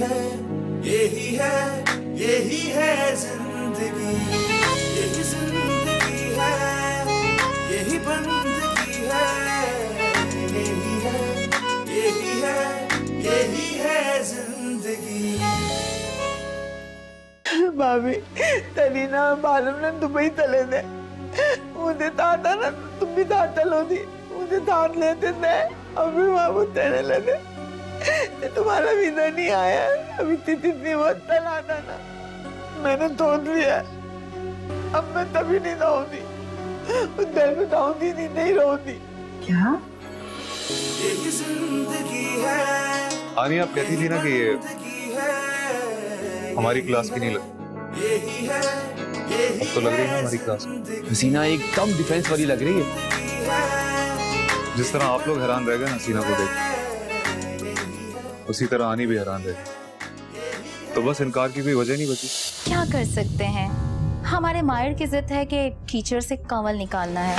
है, यही है, यही है जिंदगी, यही जिंदगी है, यही बंदगी है, यही है, यही है, यही है जिंदगी। भाभी तली ना मालूम ना दुबई तले दे मुझे ताता ना तुम भी ताता लो दी मुझे तार लेते थे अभी बाबू तेरे लगे तुम्हारा वीजा नहीं आया अभी तितनी बहुत तलाना ना मैंने तोड़ लिया अब मैं तभी नहीं रहूंगी उधर में रहूंगी नहीं रहूंगी। क्या यही जिंदगी है। आनी आप कहती थी ना कि ये हमारी क्लास की नहीं लगती, अब तो लग रही है हमारी क्लास की। हसीना एकदम डिफेंस वाली लग रही है। जिस तरह आप लोग हैरान रह गए हसीना को देख, उसी तरह आनी भी हैरान रह गई। तो बस इनकार की कोई वजह नहीं बची। क्या कर सकते हैं, हमारे मायर की जिद है कि टीचर से कंवल निकालना है।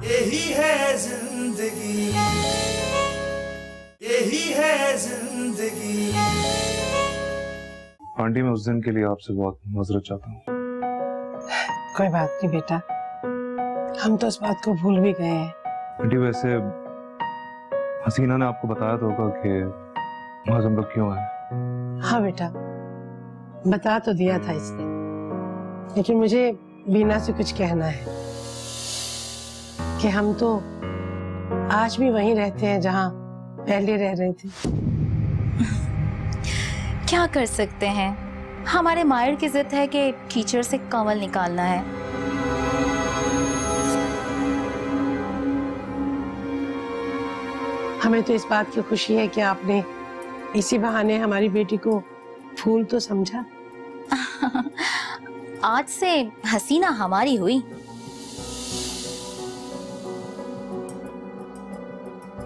यही है जिंदगी, यही है जिंदगी। आंटी मैं उस दिन के लिए आपसे बहुत माजरत चाहता हूँ। कोई बात नहीं बेटा, हम तो इस बात को भूल भी गए हैं। आंटी वैसे हसीना ने आपको बताया तो होगा कि आज हम लोग क्यों आए। हाँ बेटा, बता तो दिया था इसने, लेकिन मुझे बीना से कुछ कहना है कि हम तो आज भी वहीं रहते हैं जहां पहले रह रहे थे। क्या कर सकते हैं, हमारे मायर की जिद है कि टीचर से कंवल निकालना है। हमें तो इस बात की खुशी है कि आपने इसी बहाने हमारी बेटी को फूल तो समझा। आज से हसीना हमारी हुई।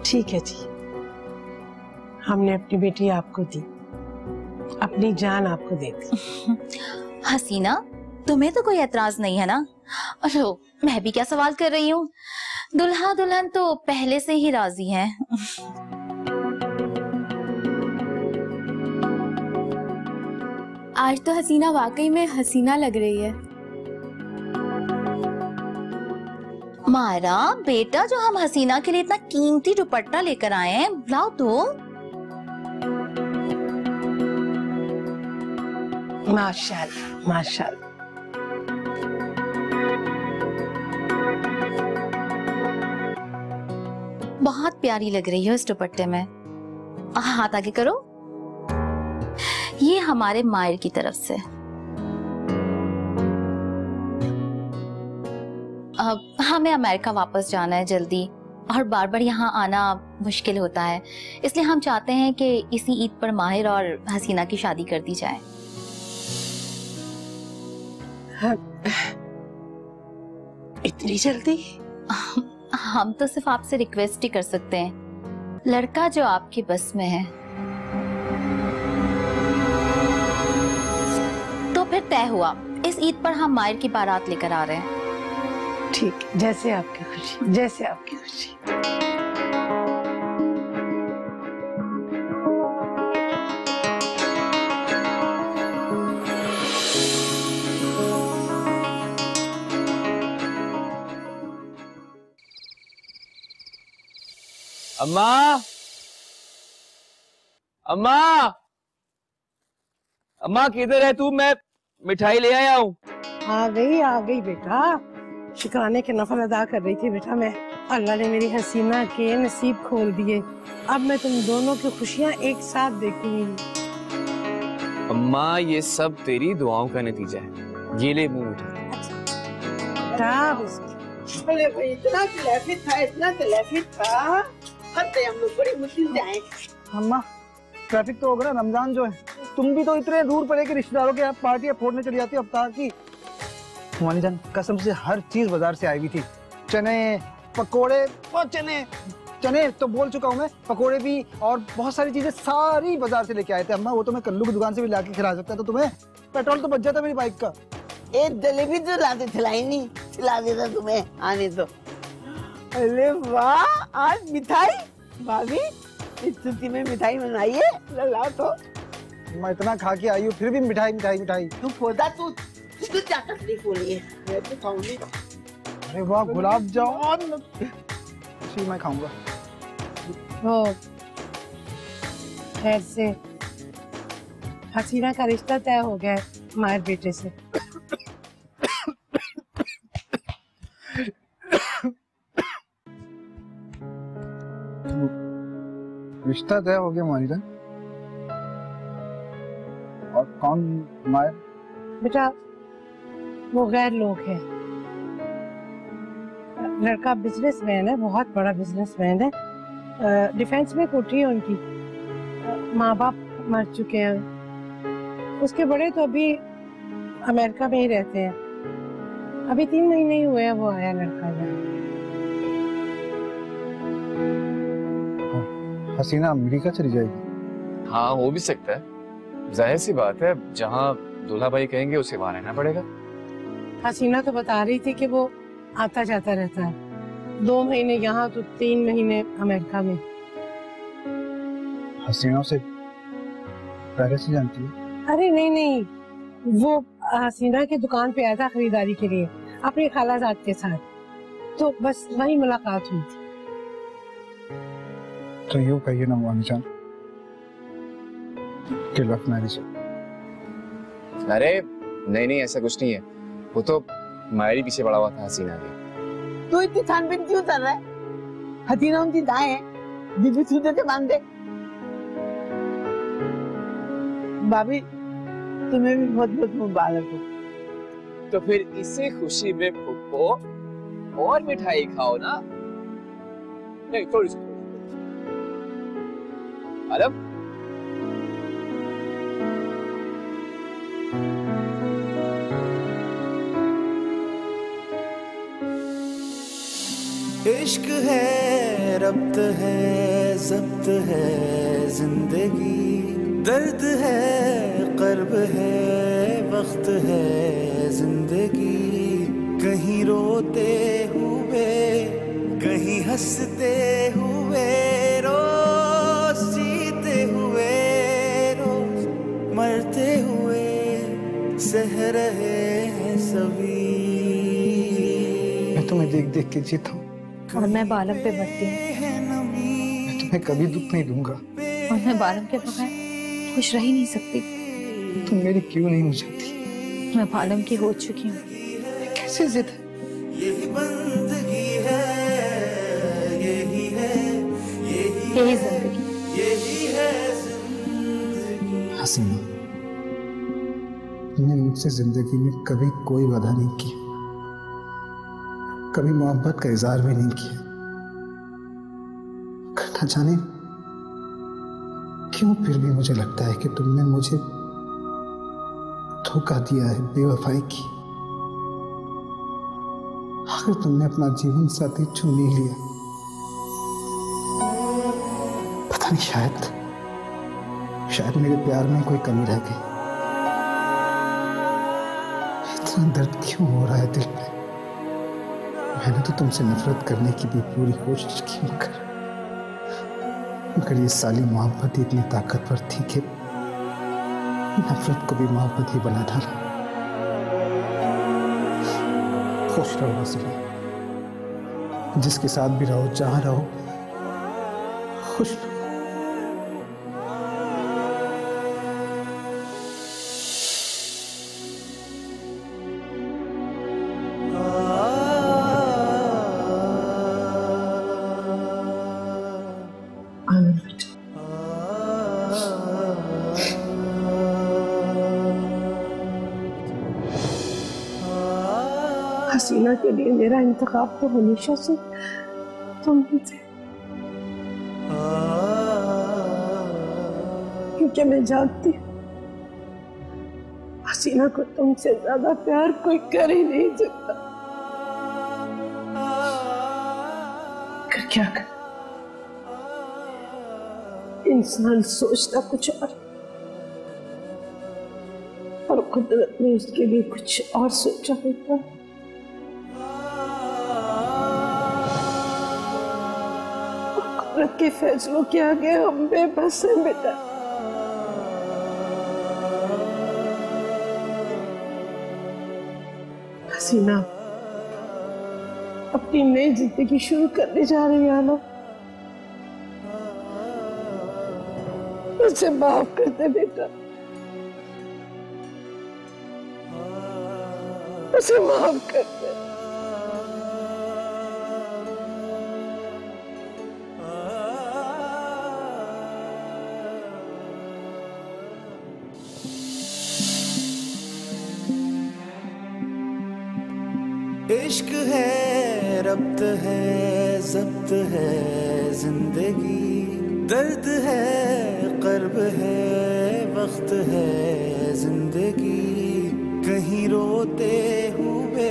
ठीक है जी, हमने अपनी बेटी आपको दी, अपनी जान आपको दे दी। हसीना तुम्हें तो कोई एतराज नहीं है ना? अरे मैं भी क्या सवाल कर रही हूँ, दुल्हा दुल्हन तो पहले से ही राजी हैं। आज तो हसीना वाकई में हसीना लग रही है। मायरा बेटा, जो हम हसीना के लिए इतना कीमती दुपट्टा लेकर आए हैं, लाओ तो। माशाल्लाह माशाल्लाह। बहुत प्यारी लग रही हो इस दुपट्टे में। हाथ आगे करो। ये हमारे मायर की तरफ से। अब हमें अमेरिका वापस जाना है जल्दी, और बार बार यहाँ आना मुश्किल होता है, इसलिए हम चाहते हैं कि इसी ईद पर माहिर और हसीना की शादी कर दी जाए। इतनी जल्दी? हम तो सिर्फ आपसे रिक्वेस्ट ही कर सकते हैं, लड़का जो आपकी बस में है। तो फिर तय हुआ, इस ईद पर हम मायर की बारात लेकर आ रहे हैं। ठीक, जैसे आपकी खुशी, जैसे आपकी खुशी। अम्मा, अम्मा, अम्मा किधर है तू? मैं मिठाई ले आया हूँ। आ गई बेटा, शुक्राने के नफल अदा कर रही थी बेटा मैं। अल्लाह ने मेरी हसीना के नसीब खोल दिए, अब मैं तुम दोनों की खुशियाँ एक साथ देखूंगी। अम्मा ये सब तेरी दुआओं का नतीजा है, ये ले मुंह उठा। अरे भाई इतना तलफित था, इतना तलफित था, हम लोग बड़ी मुश्किल से आए। अम्मा ट्रैफिक तो होगा ना, रमजान जो है, तुम भी तो इतने दूर पड़े के रिश्तेदारों के यहाँ पार्टियाँ फोड़ने चली जाती है अफ्तार की। तुम्हारी जान कसम से हर चीज बाजार से आई हुई थी, चने पकोड़े, वो चने तो बोल चुका हूँ मैं, पकोड़े भी और बहुत सारी चीजें सारी बाजार से लेके आए थे। अम्मा वो तो मैं कल्लू की दुकान से भी लाके खिला सकता था तुम्हें, पेट्रोल तो बच जाता मेरी बाइक का। एक जलेबी तो लाते खिलाई नहीं, खिला देता तुम्हें, आने दो। अरे वाह, आज मिठाई भाभी इस स्थिति में मिठाई मंगाई है, लाओ तो। मैं इतना खा के आई हूँ फिर भी मिठाई मिठाई मिठाई। तू खोदा तू क्या तकलीफ हो रही है? मैं तो खाऊंगी। अरे वाह गुलाब जामुन, जी मैं खाऊंगा। वो खैर से हसीना का रिश्ता तय हो गया है मायर बेटे से। रिश्ता तय हो गया मानिका? और कौन मायर? बेटा वो गैर लोग है, लड़का बिजनेसमैन है, बहुत बड़ा बिजनेसमैन है, डिफेंस में कोठी है उनकी, माँ बाप मर चुके हैं, उसके बड़े तो अभी अमेरिका में ही रहते हैं, अभी 3 महीने ही हुए हैं वो आया लड़का यहाँ। हसीना अमेरिका चली जाएगी? हाँ हो भी सकता है, जाहिर सी बात है, जहाँ दूल्हा भाई कहेंगे उसे वहां रहना पड़ेगा। हसीना तो बता रही थी कि वो आता जाता रहता है, 2 महीने यहाँ तो 3 महीने अमेरिका में। हसीना से पहले से जानती है? अरे नहीं नहीं, वो हसीना की दुकान पे आया था खरीदारी के लिए अपनी खालाजाद के साथ, तो बस वही मुलाकात हुई थी। तो यूँ कहिए ना वानी जान कि लव मैरिज। अरे नहीं नहीं ऐसा कुछ नहीं है, वो तो मायरी पीछे पड़ा हुआ था हसीना के। तू इतनी छानबीन क्यों कर रहा है? हसीना उनकी दाएं है, बीबी सूते से बांध दे। भाभी तुम्हें भी बहुत बहुत मुबारक हो। तो फिर इसी खुशी में फुप्पो और मिठाई खाओ ना। नहीं थोड़ी सी आलम। इश्क है, रब्त है, ज़ब्त है जिंदगी, दर्द है, कर्ब है, वक्त है जिंदगी, कहीं रोते हुए कहीं हंसते हुए, रोज जीते हुए रोज मरते हुए सह रहे हैं सभी। मैं तुम्हें देख देख के जीता हूँ और मैं बालम पे मरती हूँ। मैं तुम्हें कभी दुख नहीं दूंगा और मैं बालम के बगैर खुश रह ही नहीं सकती। तुम मेरी क्यों नहीं हो जाती? मैं बालम की हो चुकी हूँ। कैसे जिद है? यही बंदगी है, यही है, यही जिंदगी, यही है जिंदगी। हसीना, तुमने मुझसे जिंदगी में कभी कोई वादा नहीं किया, कभी मोहब्बत का इजहार भी नहीं किया। करना जाने क्यों फिर भी मुझे लगता है कि तुमने मुझे धोखा दिया है, बेवफाई की। आखिर तुमने अपना जीवन साथी चुन नहीं लिया। पता नहीं, शायद मेरे प्यार में कोई कमी रह गई। इतना दर्द क्यों हो रहा है दिल में? मैंने तो तुमसे नफरत करने की भी पूरी कोशिश की, मगर ये साली मोहब्बत इतनी ताकतवर थी कि नफरत को भी मोहब्बत ही बना डाला। खुश रहो हसीना, जिसके साथ भी रहो, जहां रहो, खुश रहो। हसीना के लिए मेरा इंतखाब तो हमेशा से तुम ही थे, क्योंकि मैं जानती हूँ हसीना को तुमसे ज्यादा प्यार कोई कर ही नहीं सकता। कर क्या कर, इंसान सोचता कुछ और कुदरत ने उसके लिए कुछ और सोचा होता। कुदरत के फैसलों के आगे हम बेबस हैं बेटा। हसीना अपनी नई जिंदगी शुरू करने जा रही है ना, उसे माफ कर दे बेटा, उसे माफ कर दे। इश्क है, रब्त है, ज़ब्त है जिंदगी, दर्द है, कर्ब है, वक्त है जिंदगी, कहीं रोते हुए,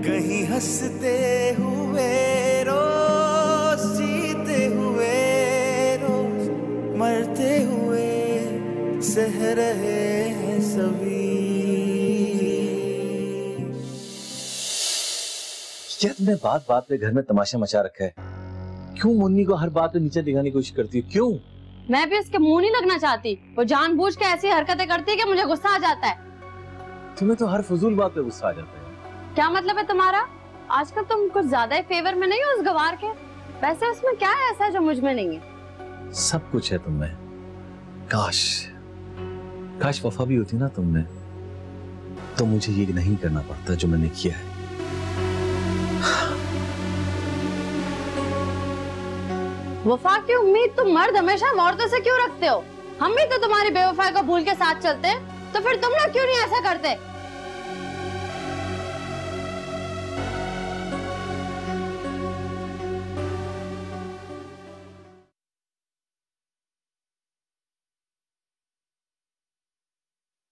कहीं हंसते हुए, रोज जीते हुए, रोज मरते हुए, सह रहे हैं सभी। क्या तुमने बात बात पे घर में तमाशा मचा रखा है? क्यों मुन्नी को हर बात पे नीचे दिखाने की कोशिश करती है? क्यों? मैं भी उसके मुंह नहीं लगना चाहती, वो जानबूझ के ऐसी हरकतें करती है कि मुझे गुस्सा आ जाता है। तुम्हें तो हर फजूल बात पे गुस्सा आ जाता है। क्या मतलब है तुम्हारा? आजकल तुम कुछ ज्यादा ही फेवर में नहीं हो उस गवार के। वैसे उसमें क्या है ऐसा जो मुझ में नहीं है? सब कुछ है तुममें। काश वफा भी होती ना तुमने, तो मुझे ये नहीं करना पड़ता जो मैंने किया है। वफा की उम्मीद तुम मर्द हमेशा औरतों से क्यों रखते हो? हम भी तो तुम्हारी बेवफाई को भूल के साथ चलते हैं, तो फिर तुम लोग क्यों नहीं ऐसा करते?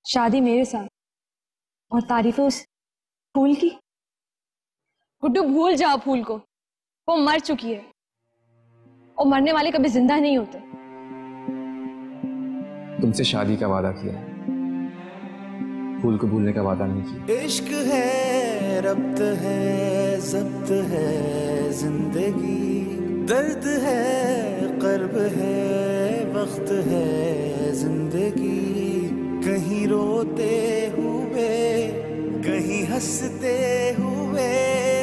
शादी मेरे साथ और तारीफें उस फूल की। गुड्डू भूल जाओ फूल को, वो मर चुकी है और मरने वाले कभी जिंदा नहीं होते। तुमसे शादी का वादा किया है, फूल को भूलने का वादा नहीं किया। इश्क है, रब्त है, ज़ब्त है जिंदगी, दर्द है, कर्ब है, वक्त है जिंदगी, कहीं रोते हुए, कहीं हंसते हुए,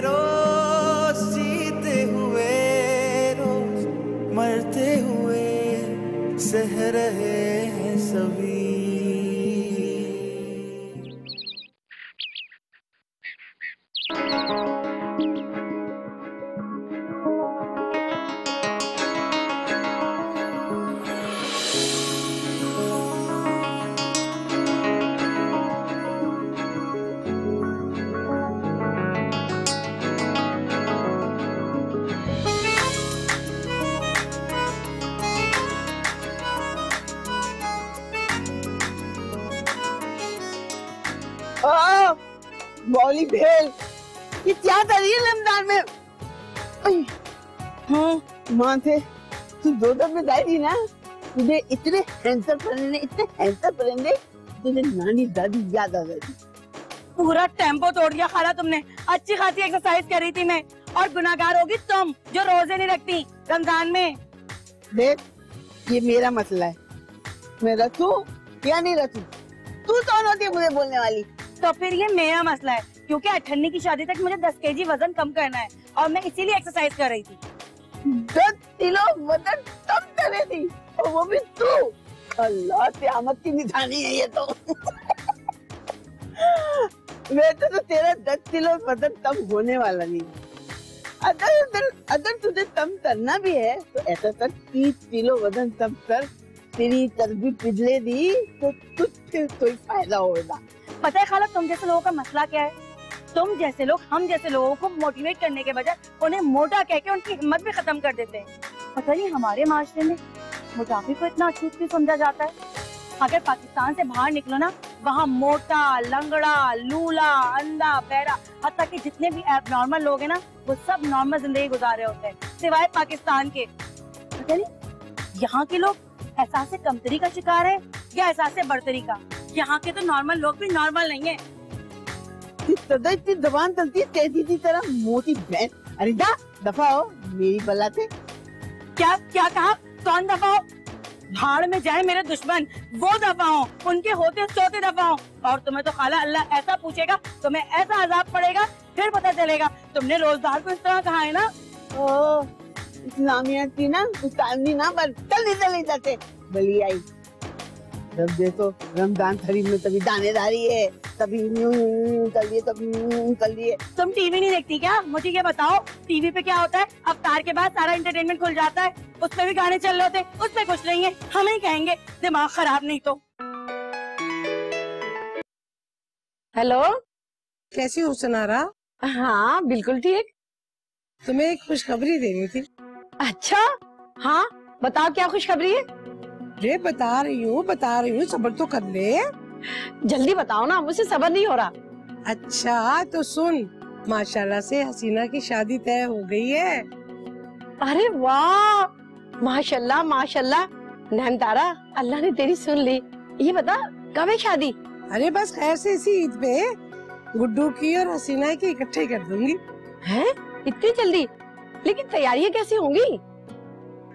रोज जीते हुए, रोज मरते हुए, सह रहे हैं सभी। मौली भेल, ये क्या कर रही है रमजान में? हाँ माँ थे, तू दो दफे गई थी ना, तुझे इतने हैंडसम परिंदे, तुझे नानी दादी याद आ गई। पूरा टेम्पो तोड़ दिया खाला तुमने। अच्छी खासी एक्सरसाइज कर रही थी मैं, और गुनाहगार होगी तुम जो रोजे नहीं रखती रमजान में। देख, ये मेरा मसला है, मैं रखूं या नहीं रखूं? तू कौन होती है मुझे बोलने वाली? तो फिर ये मेरा मसला है, क्योंकि 18 की शादी तक मुझे 10 kg वजन कम करना है, और मैं इसीलिए एक्सरसाइज कर रही थी। 10 किलो वजन कम कर रही थी, और वो भी तू? अल्लाह, क़यामत की निशानी है ये तो। वैसे तो तेरा 10 किलो वजन कम होने वाला नहीं। अगर तुझे कम करना भी है तो ऐसा कर 30 किलो वजन कम कर, तेरी चर्बी पिघले दी तो तुझ फिर कोई फायदा होगा। पता है खाला, तुम जैसे लोगों का मसला क्या है? तुम जैसे लोग हम जैसे लोगों को मोटिवेट करने के बजाय उन्हें मोटा कह के उनकी हिम्मत भी खत्म कर देते हैं। पता नहीं हमारे माशरे में मोटापे को इतना अछूत क्यों समझा जाता है। अगर पाकिस्तान से बाहर निकलो ना, वहाँ मोटा, लंगड़ा, लूला, अंधा, बहरा, हत्ता कि जितने भी एबनॉर्मल लोग हैं ना, वो सब नॉर्मल जिंदगी गुजार रहे होते हैं, सिवाय पाकिस्तान के। पता नहीं यहाँ के लोग एहसास से कमतरी का शिकार है या एहसास से बढ़तरी का। यहाँ के तो नॉर्मल लोग भी नॉर्मल नहीं है। इतनी जबान चलती है तेजी की तरह, मोटी भैंस। अरे जा दफा हो मेरी बला से। क्या क्या कहा? कौन दफा हो? भाड़ में जाए मेरे दुश्मन, वो दफा हो, उनके होते सोते दफा हो। और तुम्हें तो खाला अल्लाह ऐसा पूछेगा, तुम्हें ऐसा अजाब पड़ेगा, फिर पता चलेगा तुमने रोजगार को इस तरह कहा है ना। ओ इस्लामियत की ना उस्तादी ना, पर जल्दी जाते बली आई। जब देखो रमजान शरीफ में तभी दानेदारी है, तभी यूं कर लिए, तभी यूं कर लिए। तुम टीवी नहीं देखती क्या? मुझे ये बताओ, टीवी पे क्या होता है? अफ्तार के बाद सारा एंटरटेनमेंट खुल जाता है, उसमें भी गाने चल रहे होते, उसमें कुछ नहीं है। हमें कहेंगे दिमाग खराब नहीं तो। हेलो, कैसी हो सनारा? हाँ बिल्कुल ठीक। तुम्हें एक खुशखबरी देनी थी। अच्छा हाँ बताओ, क्या खुशखबरी है? अरे बता रही हूँ, सब्र तो कर ले। जल्दी बताओ ना, मुझसे सब्र नहीं हो रहा। अच्छा तो सुन, माशाल्लाह से हसीना की शादी तय हो गई है। अरे वाह, माशाल्लाह माशाल्लाह। नैन तारा, अल्लाह ने तेरी सुन ली। ये बता कब है शादी? अरे बस खैर से इसी ईद पे गुड्डू की और हसीना की इकट्ठे कर दूंगी। हैं? इतनी जल्दी? लेकिन तैयारियां कैसी होंगी?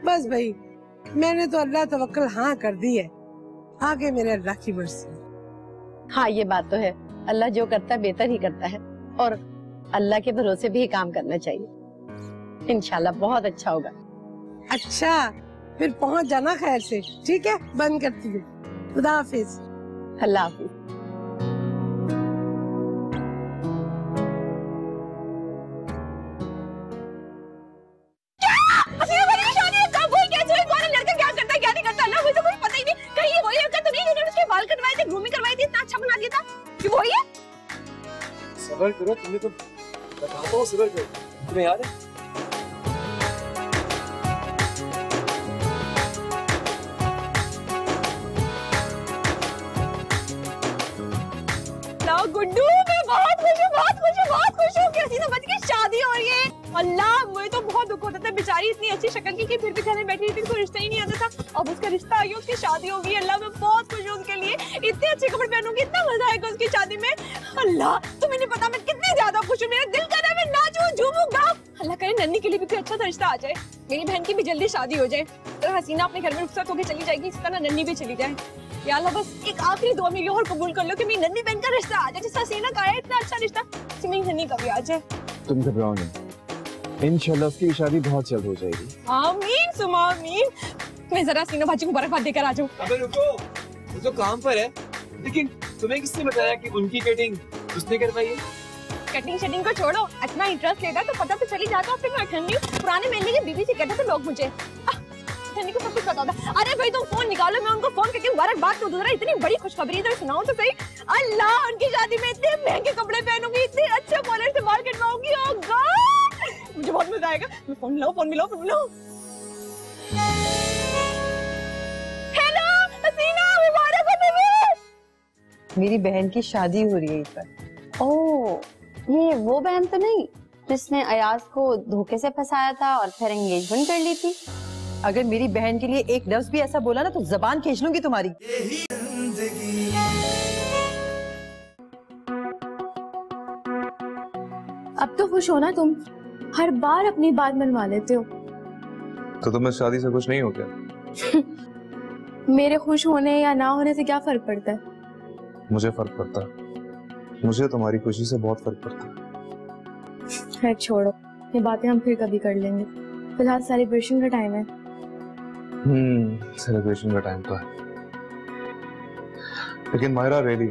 बस भाई, मैंने तो अल्लाह तवक्कल हाँ कर दी है, आगे मेरे अल्लाह की मर्जी। हाँ ये बात तो है, अल्लाह जो करता है बेहतर ही करता है, और अल्लाह के भरोसे भी काम करना चाहिए। इंशाल्लाह बहुत अच्छा होगा। अच्छा फिर पहुंच जाना खैर से, ठीक है? बंद करती हूँ, खुदा हाफिज। अल्लाह हाफिज। सबर करो, तुम्हें तो बताता हूँ, सबर करो। तुम्हें याद है गुड्डू? मैं बहुत खुश हूँ कि हसीना बच की शादी हो रही है। अल्लाह, मुझे तो बहुत दुख होता था, बेचारी इतनी अच्छी शक्ल की फिर भी घर में बैठी थी, कोई रिश्ता ही नहीं आता था। अब उसका रिश्ता आ गया, उसकी शादी हो गई। अल्लाह, मैं बहुत खुश हूँ उसके लिए। इतने अच्छे कपड़े पहनूंगी, इतना मजा आएगा उसकी शादी में। अल्लाह, तुम्हें नहीं पता मैं कितनी ज्यादा खुश हूँ। मेरा दिल कर रहा है मैं नाचूं झूमूं गाऊं। अल्लाह करे नन्नी के लिए भी कोई अच्छा सा रिश्ता आ जाए, मेरी बहन की भी जल्दी शादी हो जाए, तो हसीना अपने घर में रुखसत होकर चली जाएगी, इस तरह नन्नी भी चली जाए। या अल्लाह, बस एक आखिरी दुआ मेरी और कबूल कर लो कि मेरी नन्नी बहन का रिश्ता आ जाए, जिस हसीना का है इतना अच्छा रिश्ता, मेरी नन्नी का भी आ जाए। तुम घबराओ नहीं, इंशाल्लाह उसकी शादी बहुत जल्द हो जाएगी। आमीन सुमा आमीन। मैं जरा हसीना भाजी को मुबारकबाद देकर आ जाऊं। अबे रुको, वो तो काम पर है। लेकिन तुम्हें किसने बताया कि उनकी कटिंग उसने करवाई है? कटिंग शटिंग को छोड़ो, इतना इंटरेस्ट लेता तो पता तो चली जाता। फिर मैं ठंडी पुराने मेले की बीबी से कहते थे लोग मुझे, ठंडी को सब कुछ पता होता। अरे भाई तुम फोन निकालो, मैं उनको फोन करके मुबारकबाद तो दूसरा, इतनी बड़ी खुशखबरी इधर सुनाओ तो सही। अल्लाह, उनकी शादी में इतने महंगे कपड़े पहनूंगी, इतने अच्छे कॉलर से बाल कटवाऊंगी। ओह गॉड, मुझे बहुत मजा आएगा। फोन मिलाओ। हेलो हसीना, मुबारक हो तुम्हें। मेरी बहन की शादी हो रही है इस पर। ओह, ये वो बहन तो नहीं जिसने अयाज को धोखे से फंसाया था और फिर एंगेजमेंट कर ली थी? अगर मेरी बहन के लिए एक लफ्ज भी ऐसा बोला ना तो जबान खींच लूंगी तुम्हारी। अब तो खुश हो ना तुम, हर बार अपनी बात मनवा लेते हो। तो तुम इस शादी से खुश नहीं हो क्या? मेरे खुश होने या ना होने से क्या फर्क पड़ता है? मुझे फर्क पड़ता है, मुझे तुम्हारी खुशी से बहुत फर्क पड़ता है। खैर छोड़ो, ये बातें हम फिर कभी कर लेंगे, फिलहाल सेलिब्रेशन का टाइम है। सेलिब्रेशन का टाइम तो है, लेकिन मायरा रियली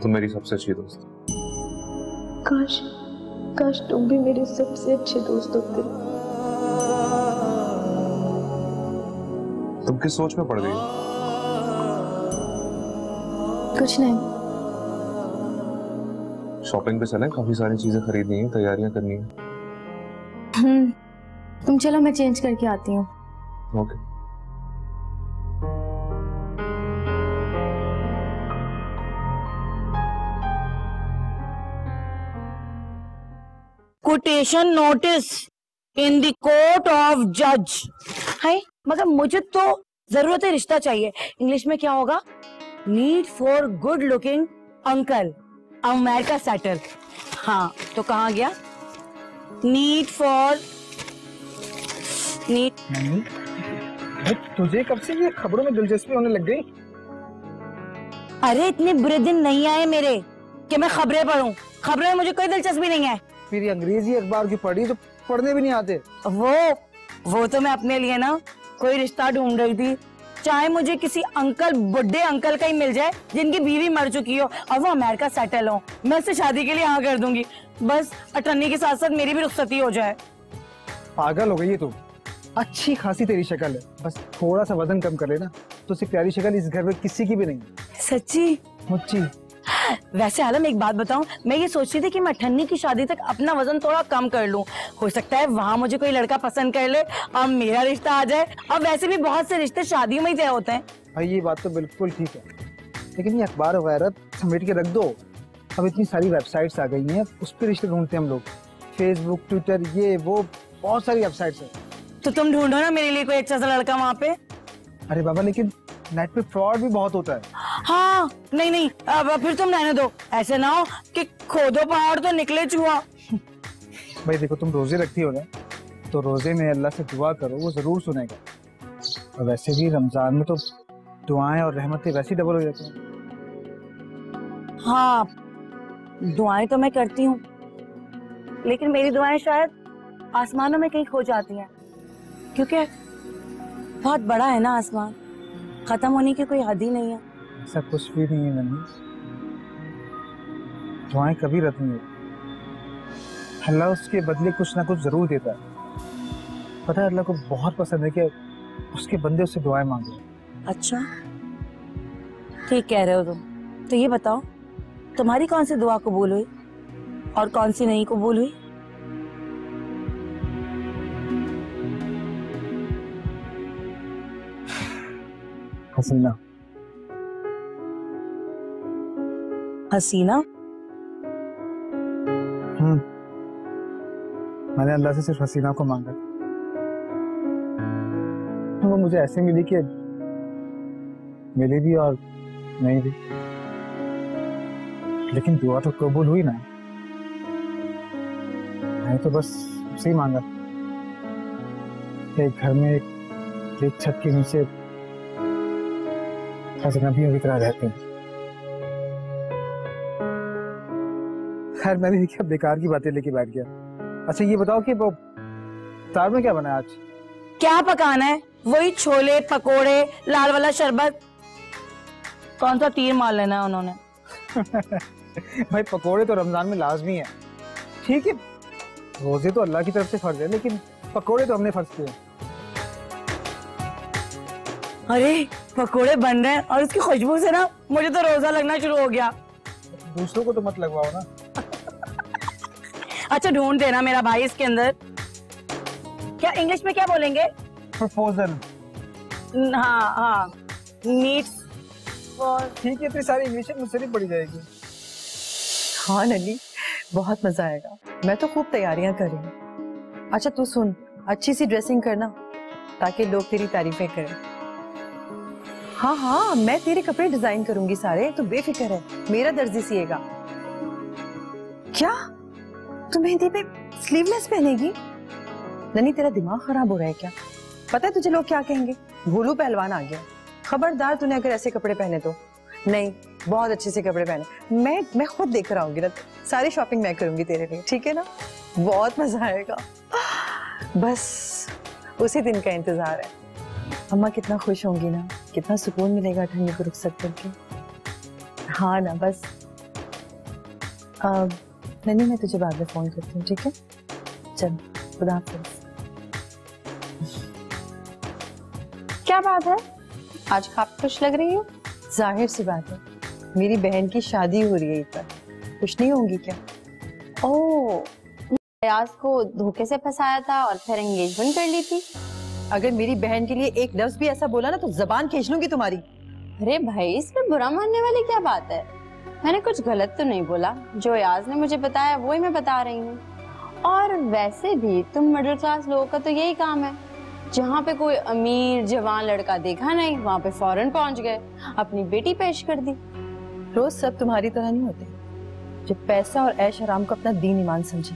तुम मेरी सबसे अच्छी दोस्त। काश तुम भी मेरे सबसे अच्छे दोस्त होते। तुम किस सोच में पड़ गई? कुछ नहीं। शॉपिंग पे चलें, काफी सारी चीजें खरीदनी है, तैयारियां करनी है। तुम चलो, मैं चेंज करके आती हूँ। Okay. Quotation notice in the court of जज। है मगर मुझे तो जरूरत है, रिश्ता चाहिए। इंग्लिश में क्या होगा? Need for good looking uncle, America settle. हाँ तो कहाँ गया? Neat for neat. तुझे कब से ये खबरों में दिलचस्पी होने लग गई? अरे इतने बुरे दिन नहीं आए मेरे कि मैं खबरें पढूं। खबरों में मुझे कोई दिलचस्पी नहीं है। फिर अंग्रेजी अखबार की पढ़ी तो पढ़ने भी नहीं आते। वो तो मैं अपने लिए ना कोई रिश्ता ढूंढ रही थी, चाहे मुझे किसी अंकल, बुढ़े अंकल का ही मिल जाए जिनकी बीवी मर चुकी हो और वो अमेरिका सेटल हो। मैं उससे शादी के लिए हाँ कर दूंगी, बस अटर्नी के साथ साथ मेरी भी रुखसती हो जाए। पागल हो गई है तू। अच्छी खासी तेरी शक्ल है, बस थोड़ा सा वजन कम कर लेना तो उससे प्यारी शक्ल इस घर में किसी की भी नहीं। सच्ची? मुच्ची। वैसे आलम एक बात बताऊं, मैं ये सोच रही थी कि मैं अठन्नी की शादी तक अपना वजन थोड़ा कम कर लूं। हो सकता है वहां मुझे कोई लड़का पसंद कर ले और मेरा रिश्ता आ जाए। और वैसे भी बहुत से रिश्ते शादियों में ही तय होते हैं। भाई ये बात तो बिल्कुल ठीक है, लेकिन ये अखबार वगैरह समेट के रख दो। अब इतनी सारी वेबसाइट्स आ गई हैं, उस पर रिश्ते ढूंढते हैं हम लोग। फेसबुक, ट्विटर, ये वो बहुत सारी वेबसाइट्स हैं। तो तुम ढूंढो ना मेरे लिए कोई अच्छा सा लड़का वहाँ पे। अरे बाबा, लेकिन नेट पे फ्रॉड भी बहुत होता है। हाँ नहीं अब फिर तुम रहने दो। ऐसे ना हो कि खोदो पहाड़ तो निकले चूहा। भाई देखो, तुम रोजे रखती हो ना, तो रोजे में अल्लाह से दुआ करो, वो जरूर सुनेगा। और वैसे भी रमजान में तो दुआएं और रहमतें वैसे डबल हो जाती हैं। हाँ दुआएं तो मैं करती हूँ, लेकिन मेरी दुआएं शायद आसमानों में कहीं खो जाती हैं, क्योंकि बहुत बड़ा है ना आसमान, खत्म होने की कोई हद ही नहीं है। ऐसा कुछ भी नहीं है नन्ही, दुआएं कभी रद्द नहीं होती। अल्लाह उसके बदले कुछ ना कुछ जरूर देता है। पता है, अल्लाह को बहुत पसंद है कि उसके बंदे उससे दुआएं मांगे। अच्छा ठीक कह रहे हो तुम। तो ये बताओ, तुम्हारी कौन सी दुआ कबूल हुई और कौन सी नहीं कबूल हुई? हसीना। हसीना? मैंने अल्लाह से सिर्फ हसीना को मांगा। वो मुझे ऐसे मिली कि मिली भी और नहीं भी, लेकिन दुआ तो कबूल हुई ना। मैंने तो बस उसे ही मांगा, एक घर में एक छत के नीचे अजनबियों की तरह रहते हैं। खैर मैंने भी क्या बेकार की बातें लेके बैठ गया। अच्छा ये बताओ कि वो तार में क्या बना है आज? क्या पकाना है? वही छोले पकोड़े, लाल वाला शरबत। कौन सा तीर मार लेना है उन्होंने? भाई पकोड़े तो रमजान में लाजमी है। ठीक है, रोजे तो अल्लाह की तरफ से फर्ज है, लेकिन पकोड़े तो हमने फर्ज किए। अरे पकोड़े बन रहे हैं और उसकी खुशबू से ना मुझे तो रोजा लगना शुरू हो गया। दूसरों को तो मत लगवाओ ना। अच्छा ढूंढ देना मेरा भाई इसके अंदर। क्या इंग्लिश में क्या बोलेंगे? प्रपोजल। हाँ नीड्स। ठीक है, इतनी सारी इंग्लिश मुझसे नहीं पढ़ी जाएगी। हाँ नन्ही, बहुत मजा आएगा। मैं तो खूब तैयारियां कर रही हूँ। अच्छा तू सुन, अच्छी सी ड्रेसिंग करना ताकि लोग तेरी तारीफें करें। हाँ मैं तेरे कपड़े डिजाइन करूंगी सारे, तो बेफिक्र है, मेरा दर्जी सिएगा। क्या तू मेहंदी पे स्लीवलेस पहनेगी? नन्ही तेरा दिमाग खराब हो रहा है क्या? पता है तुझे लोग क्या कहेंगे? भोलू पहलवान आ गया। खबरदार तूने अगर ऐसे कपड़े पहने तो। नहीं, बहुत अच्छे से कपड़े पहने। मैं खुद देकर आऊंगी ना, सारी शॉपिंग मैं करूंगी तेरे लिए, ठीक है ना? बहुत मजा आएगा। बस उसी दिन का इंतजार है। अम्मा कितना खुश होंगी ना, कितना सुकून मिलेगा ठंडी को रुखसत करके। हाँ ना, बस नन्ही मैं तुझे बाद में फोन करती हूँ, ठीक है? चल खुदा हाफिज़। क्या बात है, आज काफी खुश लग रही हो? जाहिर सी बात है, मेरी बहन की शादी हो रही है इस बार, खुश नहीं होंगी क्या? ओह, अयाज को धोखे से फंसाया था और फिर एंगेजमेंट कर ली थी। अगर मेरी बहन के लिए एक लफ्ज भी ऐसा बोला ना तो जबान खींच लूंगी तुम्हारी। अरे भाई, इसमें बुरा मानने वाली क्या बात है? मैंने कुछ गलत तो नहीं बोला, जो अयाज ने मुझे बताया वही मैं बता रही हूँ। और वैसे भी तुम मिडिल क्लास लोगों का तो यही काम है, जहाँ पे कोई अमीर जवान लड़का देखा नहीं वहाँ पे फौरन पहुँच गए, अपनी बेटी पेश कर दी। रोज सब तुम्हारी तरह नहीं होते, जो पैसा और ऐश आराम को अपना दीन ईमान समझे।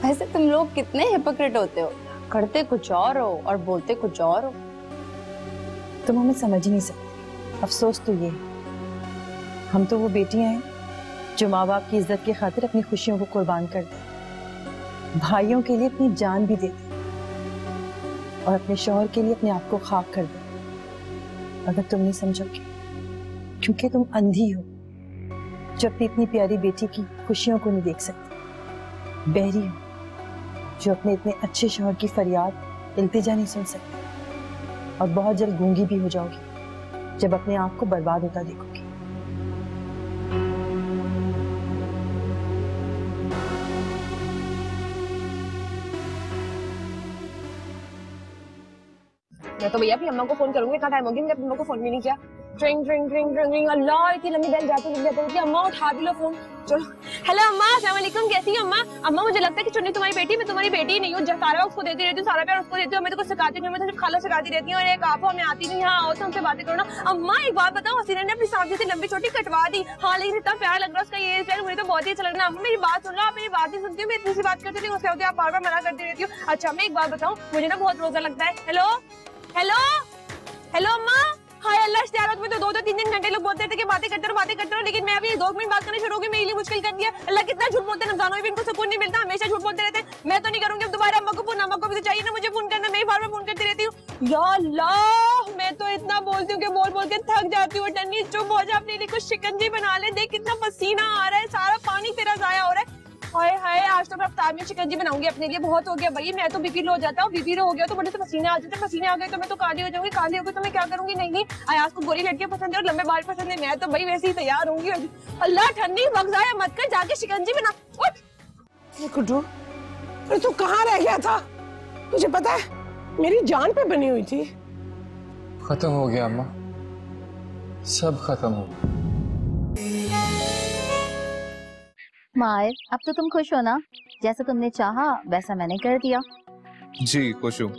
वैसे तुम लोग कितने हिपोक्रेट होते हो, करते कुछ और हो और बोलते कुछ और हो। तुम हमें समझ ही नहीं सकते। अफसोस तो ये, हम तो वो बेटियां हैं जो माँ बाप की इज्जत की खातिर अपनी खुशियों को कुर्बान कर दी, भाइयों के लिए अपनी जान भी दे दी और अपने शौहर के लिए अपने आप को खाक कर दी। अगर तुम नहीं समझोगे क्योंकि तुम अंधी हो जो अपनी इतनी प्यारी बेटी की खुशियों को नहीं देख सकती, बहरी हो जो अपने इतने अच्छे शौहर की फरियाद इल्तिजा नहीं सुन सकती, और बहुत जल्द गूंगी भी हो जाओगी जब अपने आप को बर्बाद होता देखोगी। मैं तो भैया अपनी अम्मा को फोन करूंगी, इतना टाइम हो गया मैंने अम्मा को फोन भी नहीं किया। ट्रिंग ट्रिंग ट्रिंग ट्रिंग ट्रिंग, अल्लाह इतनी लंबी बेल जाती है। अम्मा उठा भी लो फोन। चलो हेलो अम्मा, अस्सलाम वालेकुम, कैसी हैं अम्मा? अम्मा मुझे लगता है कि चुन्नी तुम्हारी बेटी, मैं तुम्हारी बेटी नहीं हूँ। सारा उसको देती रहती हूँ, सारा प्यार उसको देती हूँ, मैं तो कुछ सिखाती नहीं, मैं तो सिर्फ खाला सिखाती रहती हूँ। और एक आप हो, मैं आती नहीं, यहाँ आओ तो हमसे बातें करो ना। अम्मा एक बात बताओ, हसीना ने अपनी सांस से लंबी छोटी कटवा दी, हाँ लेकिन इतना प्यार लग रहा है उसका, ये प्यार मुझे तो बहुत ही अच्छा लग रहा है। अम्मा मेरी बात सुन लो, आप मेरी बात नहीं सुनती हो, मैं इतनी सी बात करती थी, उसके होते आप बार बार मना करती रहती हूँ। अच्छा मैं एक बात बताऊँ, मुझे ना बहुत रोजा लगता है। हेलो हेलो हेलो अम्मा, हाय अल्लाह इश्तिहारात में तो 2-3 घंटे लोग बोलते थे कि बातें करते रहो, लेकिन मैं अभी 2 मिनट बात करना शुरू हो गई, मेरे लिए मुश्किल कर दिया। अल्लाह कितना झूठ बोलते हैं, रमजान में भी इनको सुकून नहीं मिलता, हमेशा झूठ बोलते रहते हैं। मैं तो नहीं करूंगी अब दोबारा अम्मा को फोन, अम्मा को भी तो चाहिए ना मुझे फोन करना, मैं बार बार फोन करती रहती हूँ। या अल्लाह मैं तो इतना बोलती हूँ कि बोल बोल के थक जाती हूँ। टन्नी चुप हो जा, अपने लिए कुछ शिकंजी बना ले, देख कितना पसीना आ रहा है, सारा पानी तेरा जाया हो रहा है। हाय हाय आज तो मैं अफ्तार में शिकंजी बनाऊंगी अपने लिए, बहुत हो गया भाई, मैं तो बीपी लो हो जाता हूँ, बीपी लो हो गया तो बड़े से पसीने आ जाते हैं, पसीने आ गए तो मैं तो काली हो जाऊंगी, काली हो गई तो मैं क्या करूंगी? नहीं आयाज को गोरी लड़कियां पसंद है और लंबे बाल पसंद है, मैं तो भाई वैसे ही तैयार होंगी। अल्लाह ठंडी वक्त जाया मत कर, जाके शिकंजी बना। गुड्डू अरे तू कहाँ रह गया था? तुझे पता है मेरी जान पे बनी हुई थी। खत्म हो गया अम्मा, सब खत्म हो गया। मायर अब तो तुम खुश हो ना? जैसा तुमने चाहा वैसा मैंने कर दिया। जी खुश हूँ,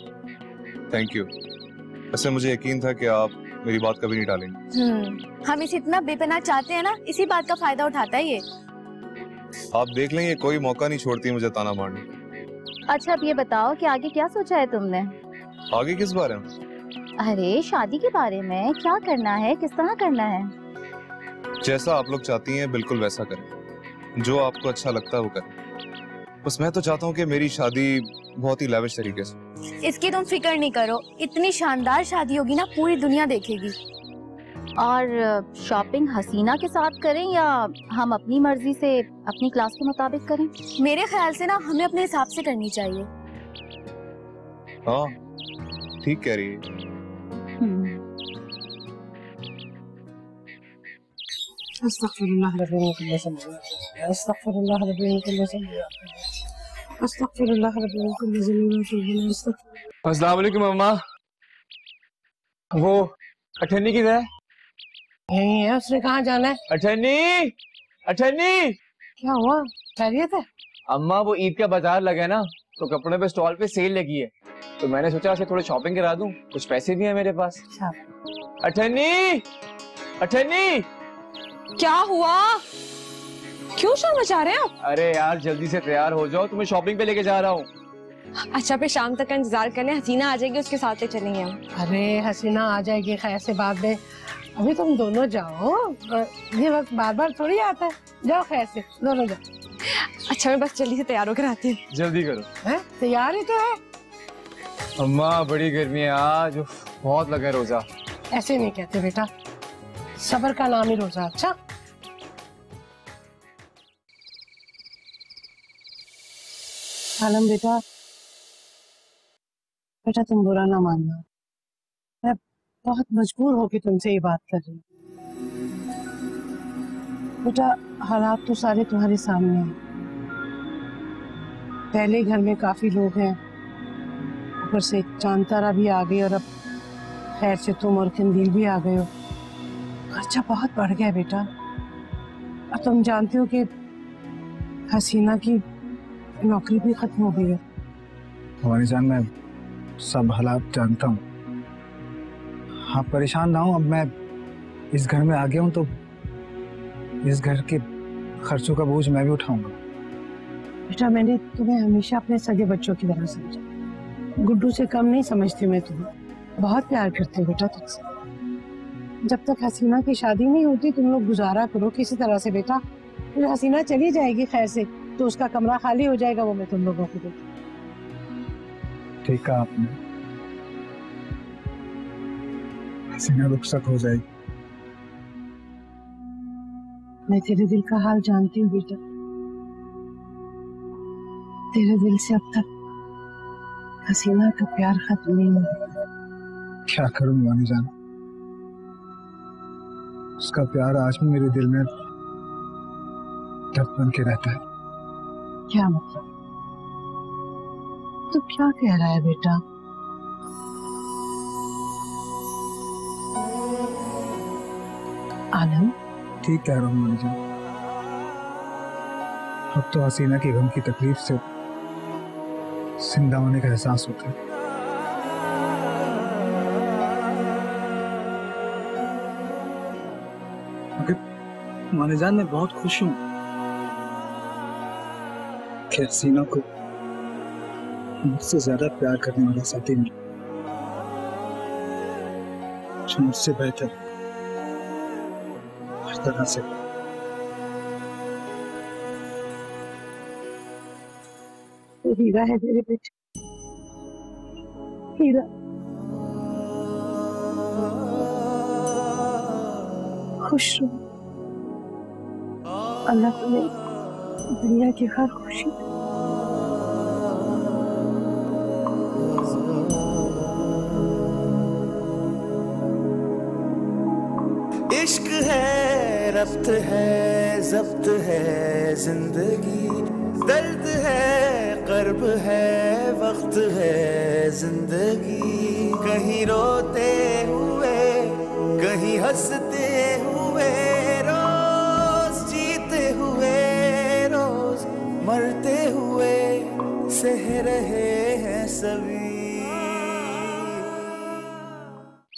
थैंक यू। वैसे मुझे यकीन था कि आप मेरी बात कभी नहीं टालेंगे। हम इसे इतना बेपनाह चाहते हैं ना, इसी बात का फायदा उठाता है ये। आप देख लेंगे कोई मौका नहीं छोड़ती मुझे ताना मारने। अच्छा अब ये बताओ कि आगे क्या सोचा है तुमने? आगे किस बारे में? अरे शादी के बारे में, क्या करना है, किस तरह करना है? जैसा आप लोग चाहती हैं बिल्कुल वैसा करें, जो आपको अच्छा लगता है वो करें। बस मैं तो चाहता हूँ कि मेरी शादी बहुत ही लैविश तरीके से। इसकी तुम फिक्र नहीं करो, इतनी शानदार शादी होगी ना पूरी दुनिया देखेगी। और शॉपिंग हसीना के साथ करें या हम अपनी मर्जी से अपनी क्लास के मुताबिक करें? मेरे ख्याल से ना हमें अपने हिसाब से करनी चाहिए। हाँ ठीक कह रही है। अस्तगफिरुल्लाह अस्सलाम वालेकुम अम्मा। वो अठन्नी किधर है? यही है, उसने कहाँ जाना है? अठन्नी अठन्नी क्या हुआ, खैरियत है? अम्मा वो ईद का बाजार लगा है ना, तो कपड़े पे स्टॉल पे सेल लगी है, तो मैंने सोचा उसे थोड़ी शॉपिंग करा दूं, कुछ पैसे भी हैं मेरे पास। अठन्नी अठन्नी क्या हुआ, क्यों शोर मचा रहे हैं आप? अरे यार जल्दी से तैयार हो जाओ, तुम्हें शॉपिंग पे लेके जा रहा हूँ। अच्छा फिर शाम तक का इंतजार करने, हसीना आ जाएगी उसके साथ चलेंगे हम। अरे हसीना आ जाएगी खैर से बाद में, अभी तुम दोनों जाओ, ये वक्त बार बार थोड़ी आता है, जाओ खैर से दोनों जाओ। अच्छा मैं बस जल्दी से तैयार होकर आती हूँ। जल्दी करो। हैं तैयार ही तो है। अम्मा बड़ी गर्मी है आज, बहुत लगा रोजा। ऐसे नहीं कहते बेटा, सब्र का नाम ही रोजा। अच्छा आलम बेटा, बेटा तुम बुरा ना मानना, मैं बहुत मजबूर होके तुमसे ये बात कर रही हूँ। बेटा हालात तो सारे तुम्हारे सामने हैं, पहले घर में काफी लोग हैं, ऊपर से चांद तारा भी आ गई और अब खैर से तुम और कंदील भी आ गए हो। खर्चा बहुत बढ़ गया बेटा। अब तुम जानते हो कि हसीना की नौकरी भी खत्म हो गई है। हमारी जान, मैं सब हालात जानता हूँ, आप परेशान ना हो। अब मैं इस घर में आ गया हूँ तो इस घर के खर्चों का बोझ मैं भी उठाऊंगा। बेटा मैंने तुम्हें हमेशा अपने सगे बच्चों की तरह समझा। गुड्डू से कम नहीं समझती मैं तुम्हें। बहुत प्यार करती हूँ बेटा तुझसे। जब तक हसीना की शादी नहीं होती तुम लोग गुजारा करो किसी तरह से बेटा। फिर हसीना चली जाएगी खैर से तो उसका कमरा खाली हो जाएगा, वो मैं तुम लोगों को दूंगी। ठीक कहा आपने। हसीना रुखसत हो जाएगी। मैं तेरे दिल का हाल जानती हूँ बेटा। तेरे दिल से अब तक हसीना का प्यार खत्म नहीं हुआ। क्या करूं वानी जान, उसका प्यार आज भी मेरे दिल में दर्द बन के रहता है। क्या मतलब? तू क्या कह रहा है बेटा? आलम ठीक कह रहा हूँ वानी जान। अब तो हसीना की गम की तकलीफ से जिंदा होने का एहसास होता है। वानी जान मैं बहुत खुश हूँ कि हसीना को मुझसे ज्यादा प्यार करने वाला साथी मिला, जो मुझसे बेहतर हर तरह से। हीरा है मेरे बेटे, हीरा। खुश रहो, अल्लाह तुम्हें दुनिया की हर खुशी इश्क है, रब्त है, ज़ब्त है जिंदगी, दर्द है, कर्ब है, वक्त है जिंदगी। कहीं रोते हुए, कहीं हंसते हुए, रोज जीते हुए, रोज मरते हुए सह रहे हैं सभी।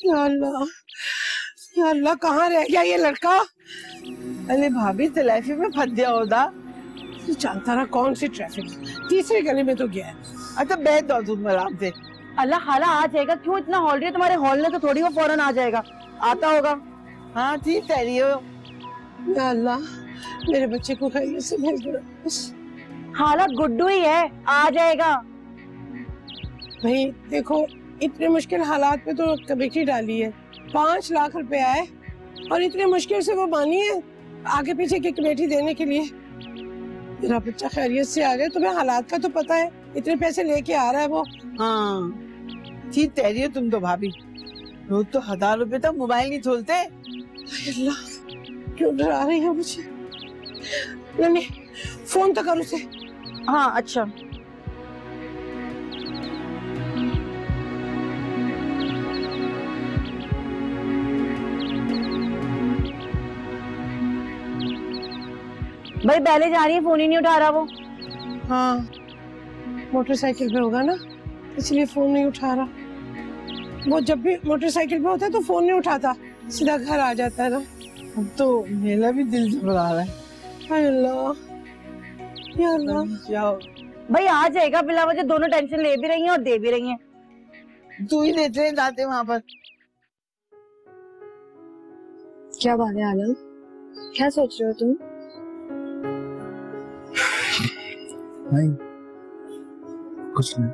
या अल्लाह, या अल्लाह, कहाँ रह गया ये लड़का? अरे भाभी तलाफी में फंस गया होगा। जानता रहा कौन सी ट्रैफिक, तीसरे गली में तो गया है। अच्छा बैठ दो तुम आराम से। अल्लाह खाला आ जाएगा, क्यों इतना हॉल रही है? तुम्हारे हॉल में तो थोड़ी वो फौरन आ जाएगा, आता होगा। हाँ ठीक कह रही हो। या अल्लाह, मेरे बच्चे को खैरियत से भेज दो बस। हालत गुड्डू ही है, आ जाएगा। भाई देखो, इतने मुश्किल हालात में तो कमेटी डाली है, 5 लाख रुपए आए और इतने मुश्किल से वो मानी है आगे पीछे की कमेटी देने के लिए। मेरा बच्चा खैरियत से आ गया। तुम्हें हालात का तो पता है, इतने पैसे लेके आ रहा है वो। हाँ ठीक कह रही हो तुम तो भाभी। रोज तो 1000 रुपए तक मोबाइल नहीं खोलते। अल्लाह, क्यों डरा रही है मुझे? नहीं, फोन तो करो उसे। हाँ अच्छा। भाई पहले जा रही है, फोन ही नहीं उठा रहा वो। हाँ मोटरसाइकिल पे होगा ना, इसलिए फोन नहीं उठा रहा। वो जब भी मोटरसाइकिल पे होता है तो फोन नहीं उठाता, सीधा घर आ जाता है ना। अब तो मेरा भी दिल घबरा रहा है। हाय अल्लाह, या अल्लाह। भाई आ जाएगा, बिला वजह दोनों टेंशन ले भी रही हैं और दे भी रही हैं। तू ही देते हैं जाते वहाँ पर। क्या बात है आलम, क्या सोच रहे हो तुम? नहीं कुछ नहीं।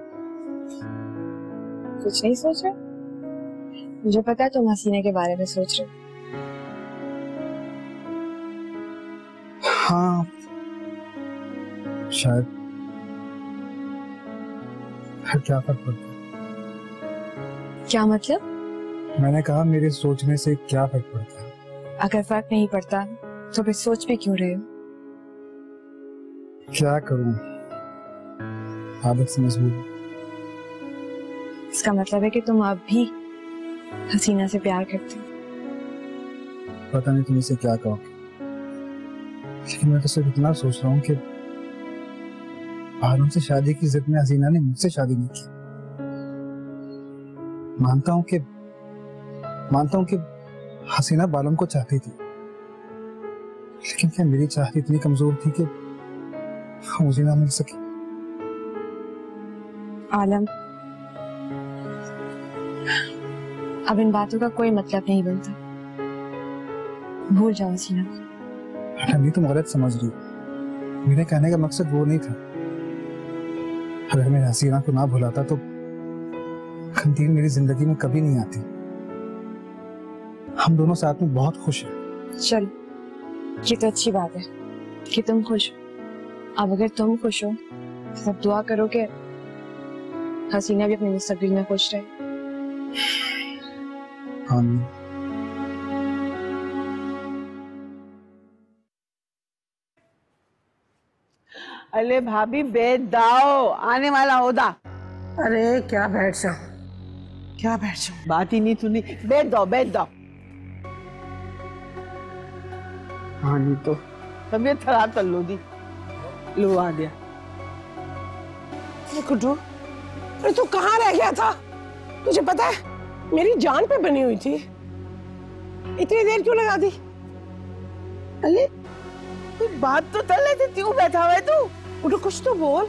कुछ नहीं सोच रहे? मुझे पता है तुम हसीना के बारे में सोच रहे हो। हाँ शायद। फिर क्या फर्क पड़ता है? क्या मतलब? मैंने कहा मेरे सोचने से क्या फर्क पड़ता है? अगर फर्क नहीं पड़ता तो फिर सोच भी क्यों रहे हो? क्या करूं, आदत से मजबूर। इसका मतलब है कि तुम अब भी हसीना से प्यार करते हो। पता नहीं तुम इसे क्या कहोगे, लेकिन मैं तो सिर्फ इतना सोच रहा हूँ कि आलम से शादी की जिद में हसीना ने मुझसे शादी नहीं की। मानता हूँ कि हसीना बालम को चाहती थी, लेकिन क्या मेरी चाहत इतनी कमजोर थी कि मुझे ना मिल सकी। आलम, अब इन बातों का कोई मतलब नहीं बनता। भूल जाओ हसीना। नहीं, तुम गलत समझ रही हो। मेरे कहने का मकसद वो नहीं था। अगर मैं हसीना को ना भुलाता तो खंतीन मेरी जिंदगी में कभी नहीं आती। हम दोनों साथ में बहुत खुश हैं। चलो, ये तो अच्छी बात है कि तुम खुश हो। अब अगर तुम खुश हो तो दुआ करो कि हसीना भी अपने मुस्तकबिल में खुश रहे। आमीन। अरे भाभी बैठ जाओ, आने वाला होदा। अरे क्या बैठ जाओ, क्या बैठ जाओ, बात ही नहीं सुनी। बैठ जाओ, बैठ जाओ। हाँ नहीं तो तबीयत खराब कर लो दी। लो आ गया। गुड्डू, अरे तू कहाँ रह गया था? तुझे पता है मेरी जान पे बनी हुई थी, इतनी देर क्यों लगा दी? अरे कोई बात तो कर लेती, क्यों बैठा हुआ है तू? गुड्डू कुछ तो बोल,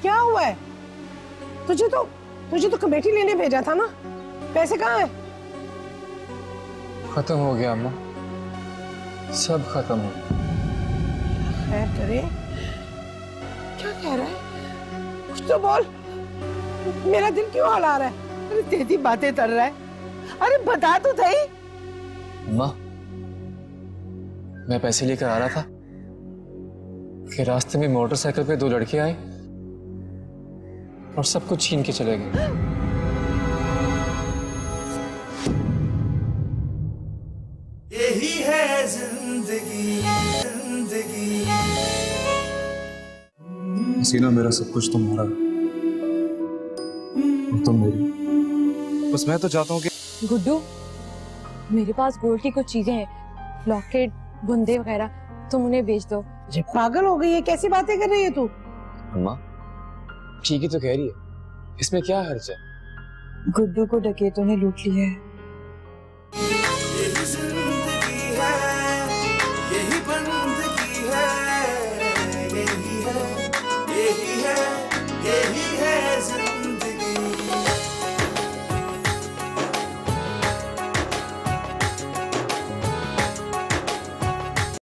क्या हुआ है? तुझे तो कमेटी लेने भेजा था ना, पैसे कहाँ हैं? खत्म हो गया अम्मा, सब खत्म हो गया। खैर करे, क्या कह रहा है? कुछ तो बोल, मेरा दिल क्यों हला रहा है? अरे तेरी बातें कर रहा है। अरे बता तो सही। अम्मा, मैं पैसे लेकर आ रहा था कि रास्ते में मोटरसाइकिल पे दो लड़के आए और सब कुछ छीन के चले गए। यही है जिंदगी, जिंदगी। हसीना, मेरा सब कुछ तुम्हारा और तुम मेरी। बस मैं तो चाहता हूँ कि गुड्डू, मेरे पास गोल्ड की कुछ चीजें हैं, लॉकेट, बुंदे वगैरह, तुम उन्हें बेच दो। पागल हो गई है, कैसी बातें कर रही है तू? अम्मा ठीक ही तो कह रही है, इसमें क्या हर्ज है? गुड्डू को डकैतों ने लूट लिया है।